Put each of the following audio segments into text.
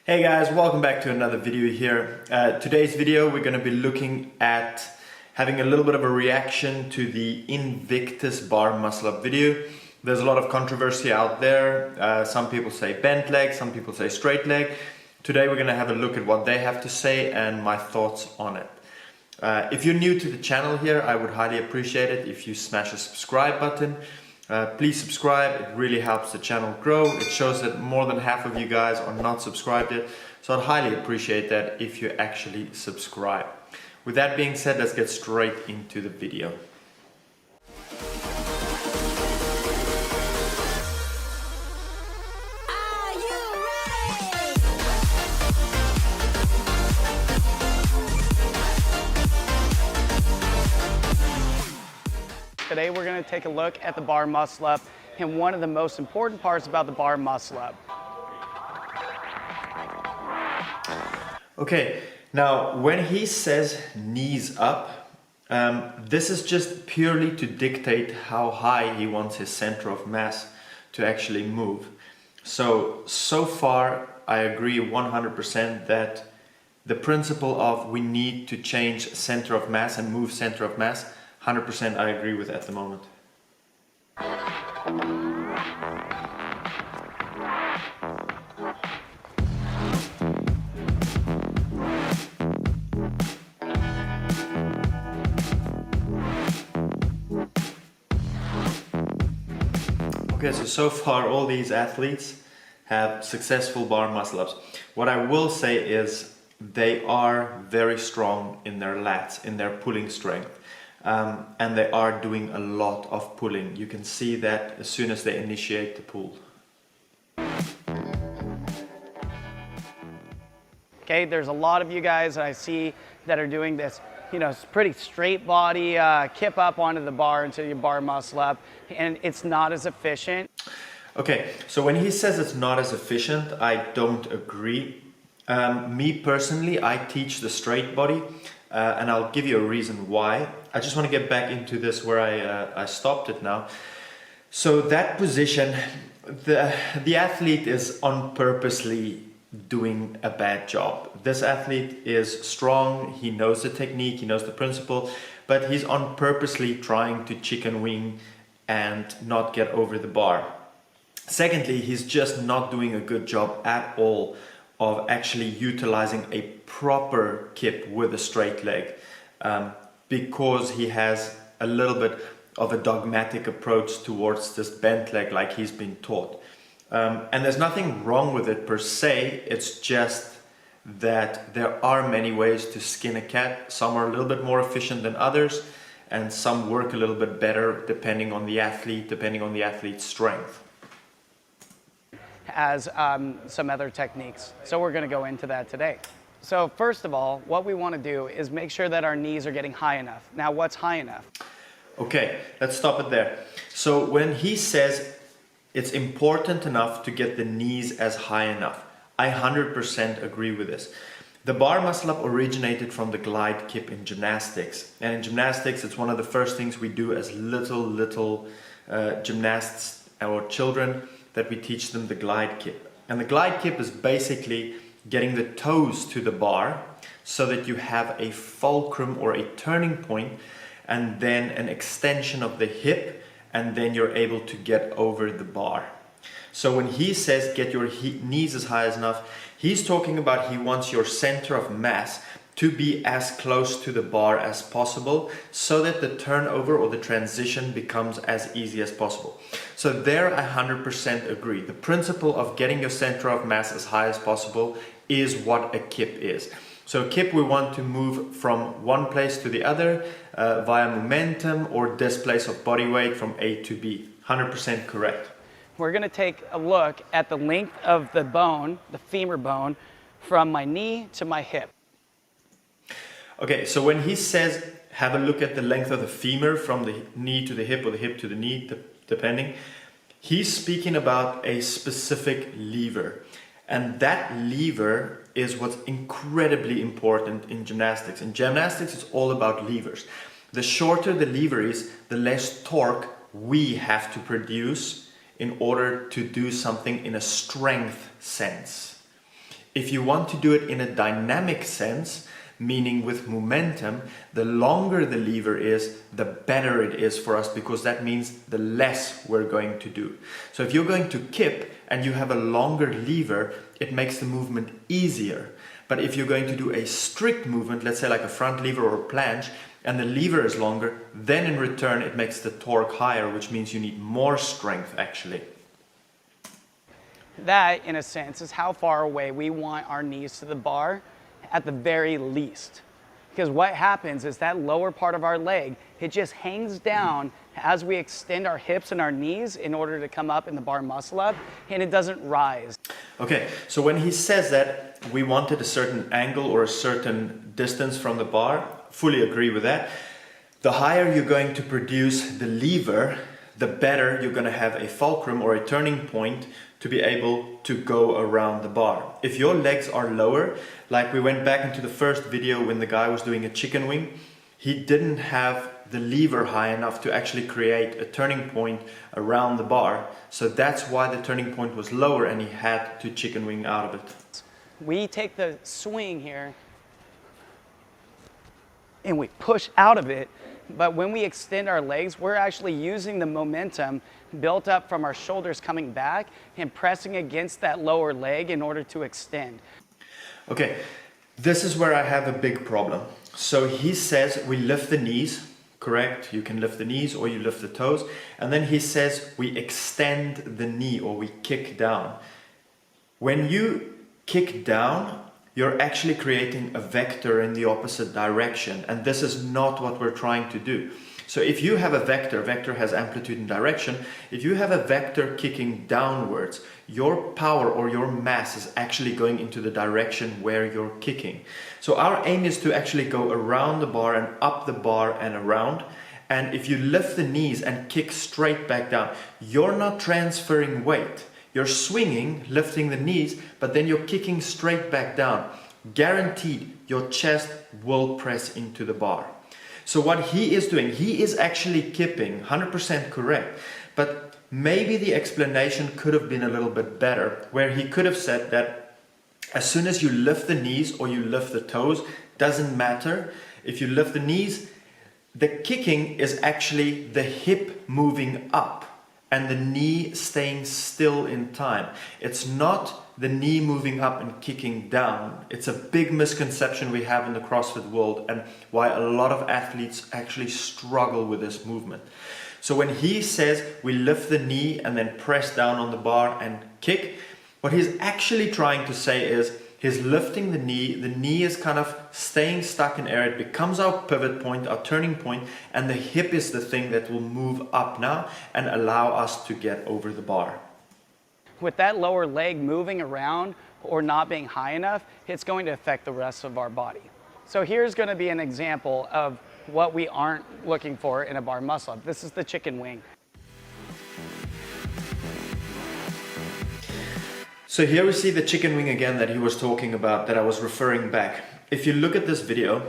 Hey guys, welcome back to another video here. Today's video we're going to be looking at having a little bit of a reaction to the Invictus bar muscle up video. There's a lot of controversy out there. Some people say bent leg, some people say straight leg. Today we're going to have a look at what they have to say and my thoughts on it. If you're new to the channel here, I would highly appreciate it if you smash the subscribe button. Please subscribe, it really helps the channel grow. It shows that more than half of you guys are not subscribed yet, so I'd highly appreciate that if you actually subscribe. With that being said, let's get straight into the video. Today we're going to take a look at the bar muscle up and one of the most important parts about the bar muscle up. Okay, now when he says knees up, this is just purely to dictate how high he wants his center of mass to actually move. So far I agree 100% that the principle of we need to change center of mass and move center of mass, 100% I agree with at the moment. Okay, so far all these athletes have successful bar muscle ups. What I will say is they are very strong in their lats, in their pulling strength. And they are doing a lot of pulling. You can see that as soon as they initiate the pull. Okay, there's a lot of you guys I see that are doing this, it's pretty straight body, kip up onto the bar until you bar muscle up, and it's not as efficient. Okay, so when he says it's not as efficient, I don't agree. Me personally, I teach the straight body. And I'll give you a reason why. I just want to get back into this where I stopped it now. So that position, the athlete is on purposely doing a bad job. This athlete is strong, he knows the technique, he knows the principle, but he's on purposely trying to chicken wing and not get over the bar. Secondly, he's just not doing a good job at all of actually utilizing a proper kip with a straight leg because he has a little bit of a dogmatic approach towards this bent leg like he's been taught. And there's nothing wrong with it per se, it's just that there are many ways to skin a cat. Some are a little bit more efficient than others, and some work a little bit better depending on the athlete, depending on the athlete's strength. As some other techniques. So we're going to go into that today. So first of all, what we want to do is make sure that our knees are getting high enough. Now, what's high enough? Okay, let's stop it there. So when he says it's important enough to get the knees as high enough, I 100% agree with this. The bar muscle up originated from the glide kip in gymnastics. And in gymnastics, it's one of the first things we do as little gymnasts or children, that we teach them the glide kip. And the glide kip is basically getting the toes to the bar so that you have a fulcrum or a turning point and then an extension of the hip, and then you're able to get over the bar. So when he says get your knees as high as enough, he's talking about he wants your center of mass to be as close to the bar as possible so that the turnover or the transition becomes as easy as possible. So there I 100% agree. The principle of getting your center of mass as high as possible is what a kip is. So a kip, we want to move from one place to the other via momentum or displace of body weight from A to B. 100% correct. We're going to take a look at the length of the bone, the femur bone, from my knee to my hip. Okay, so when he says have a look at the length of the femur from the knee to the hip or the hip to the knee, depending, he's speaking about a specific lever. And that lever is what's incredibly important in gymnastics. In gymnastics, it's all about levers. The shorter the lever is, the less torque we have to produce in order to do something in a strength sense. If you want to do it in a dynamic sense, meaning with momentum, the longer the lever is, the better it is for us, because that means the less we're going to do. So if you're going to kip and you have a longer lever, it makes the movement easier. But if you're going to do a strict movement, let's say like a front lever or a planche, and the lever is longer, then in return it makes the torque higher, which means you need more strength actually. That, in a sense, is how far away we want our knees to the bar at the very least. Because what happens is that lower part of our leg, it just hangs down as we extend our hips and our knees in order to come up in the bar muscle up, and it doesn't rise. Okay, so when he says that we wanted a certain angle or a certain distance from the bar, fully agree with that. The higher you're going to produce the lever, the better you're going to have a fulcrum or a turning point to be able to go around the bar. If your legs are lower, like we went back into the first video when the guy was doing a chicken wing, he didn't have the lever high enough to actually create a turning point around the bar. So that's why the turning point was lower and he had to chicken wing out of it. We take the swing here and we push out of it, but when we extend our legs, we're actually using the momentum built up from our shoulders coming back and pressing against that lower leg in order to extend. Okay, this is where I have a big problem. So he says we lift the knees, correct? You can lift the knees or you lift the toes. And then he says we extend the knee or we kick down. When you kick down, you're actually creating a vector in the opposite direction. And this is not what we're trying to do. So if you have a vector has amplitude and direction. If you have a vector kicking downwards, your power or your mass is actually going into the direction where you're kicking. So our aim is to actually go around the bar and up the bar and around. And if you lift the knees and kick straight back down, you're not transferring weight. You're swinging, lifting the knees, but then you're kicking straight back down. Guaranteed, your chest will press into the bar. So what he is doing, he is actually kipping, 100% correct. But maybe the explanation could have been a little bit better, where he could have said that as soon as you lift the knees or you lift the toes, doesn't matter. If you lift the knees, the kicking is actually the hip moving up and the knee staying still in time. It's not the knee moving up and kicking down. It's a big misconception we have in the CrossFit world and why a lot of athletes actually struggle with this movement. So when he says we lift the knee and then press down on the bar and kick, what he's actually trying to say is he's lifting the knee is kind of staying stuck in air, it becomes our pivot point, our turning point, and the hip is the thing that will move up now and allow us to get over the bar. With that lower leg moving around or not being high enough, it's going to affect the rest of our body. So here's going to be an example of what we aren't looking for in a bar muscle up. This is the chicken wing. So here we see the chicken wing again that he was talking about, that I was referring back. If you look at this video,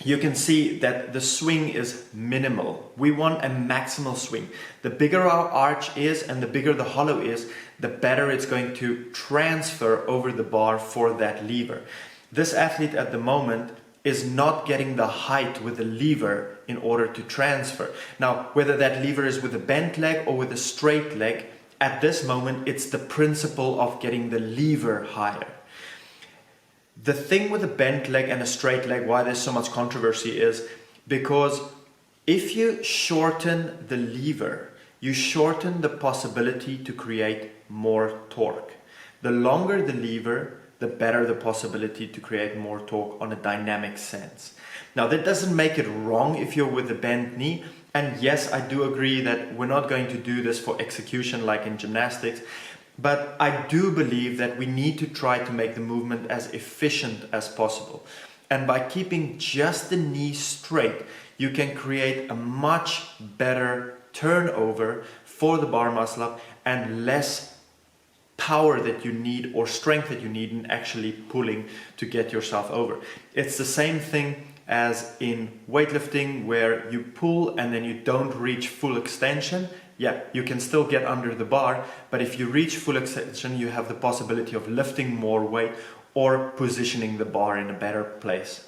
you can see that the swing is minimal. We want a maximal swing. The bigger our arch is and the bigger the hollow is, the better it's going to transfer over the bar for that lever. This athlete at the moment is not getting the height with the lever in order to transfer. Now, whether that lever is with a bent leg or with a straight leg, at this moment, it's the principle of getting the lever higher. The thing with a bent leg and a straight leg, why there's so much controversy, is because if you shorten the lever, you shorten the possibility to create more torque. The longer the lever, the better the possibility to create more torque on a dynamic sense. Now, that doesn't make it wrong if you're with a bent knee. And yes, I do agree that we're not going to do this for execution like in gymnastics, but I do believe that we need to try to make the movement as efficient as possible. And by keeping just the knee straight, you can create a much better turnover for the bar muscle up and less power that you need or strength that you need in actually pulling to get yourself over. It's the same thing as in weightlifting, where you pull and then you don't reach full extension. yeah, you can still get under the bar, but if you reach full extension, you have the possibility of lifting more weight or positioning the bar in a better place.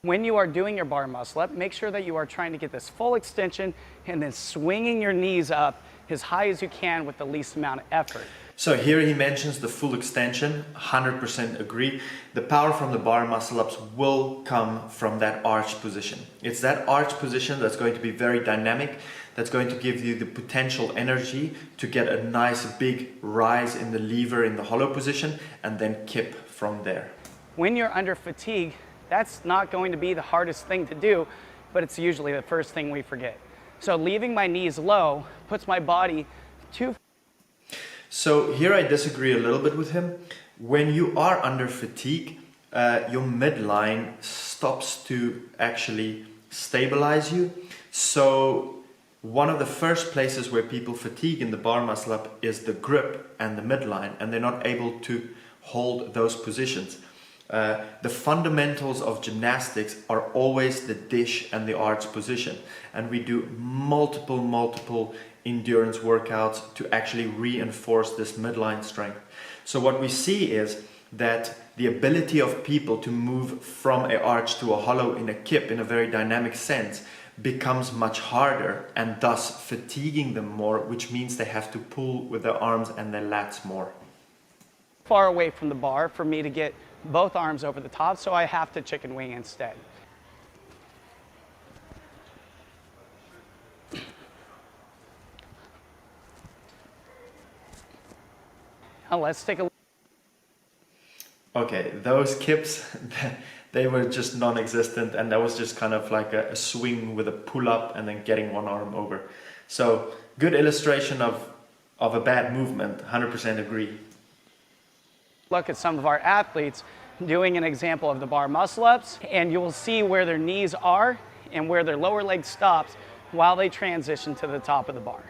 When you are doing your bar muscle up, make sure that you are trying to get this full extension and then swinging your knees up as high as you can with the least amount of effort. So here he mentions the full extension, 100% agree. The power from the bar muscle ups will come from that arch position. It's that arch position that's going to be very dynamic, that's going to give you the potential energy to get a nice big rise in the lever in the hollow position and then kip from there. When you're under fatigue, that's not going to be the hardest thing to do, but it's usually the first thing we forget. So leaving my knees low puts my body too. So here I disagree a little bit with him. When you are under fatigue, your midline stops to actually stabilize you. So one of the first places where people fatigue in the bar muscle up is the grip and the midline, and they're not able to hold those positions. The fundamentals of gymnastics are always the dish and the arch position, and we do multiple endurance workouts to actually reinforce this midline strength. So what we see is that the ability of people to move from an arch to a hollow in a kip in a very dynamic sense becomes much harder, and thus fatiguing them more, which means they have to pull with their arms and their lats more. Far away from the bar for me to get both arms over the top, so I have to chicken wing instead. Now let's take a look. Okay, those kips, they were just non-existent, and that was just kind of like a swing with a pull-up and then getting one arm over. So, good illustration of a bad movement, 100% agree. Look at some of our athletes doing an example of the bar muscle ups, and you will see where their knees are and where their lower leg stops while they transition to the top of the bar.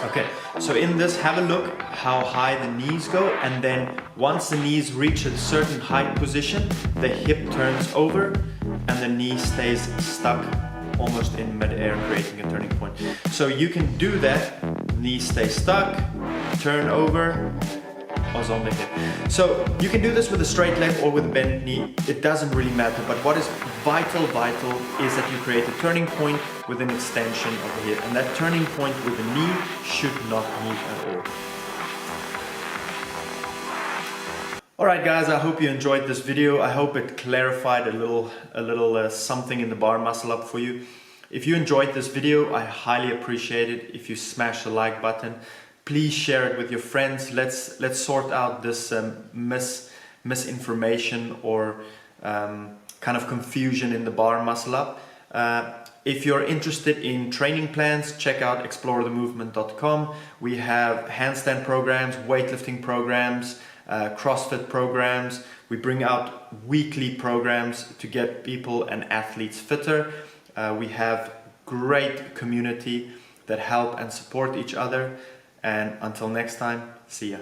Okay, so in this, have a look how high the knees go, and then once the knees reach a certain height position, the hip turns over and the knee stays stuck almost in mid-air, creating a turning point. So you can do that, knee stay stuck, turn over, or on the hip. So you can do this with a straight leg or with a bent knee, it doesn't really matter, but what is vital is that you create a turning point with an extension of the hip, and that turning point with the knee should not move at all. Alright guys, I hope you enjoyed this video. I hope it clarified a little something in the bar muscle up for you. If you enjoyed this video, I highly appreciate it if you smash the like button. Please share it with your friends. Let's sort out this misinformation or kind of confusion in the bar muscle up. If you're interested in training plans, check out explorethemovement.com. We have handstand programs, weightlifting programs, CrossFit programs. We bring out weekly programs to get people and athletes fitter. We have great community that help and support each other. And until next time, see ya.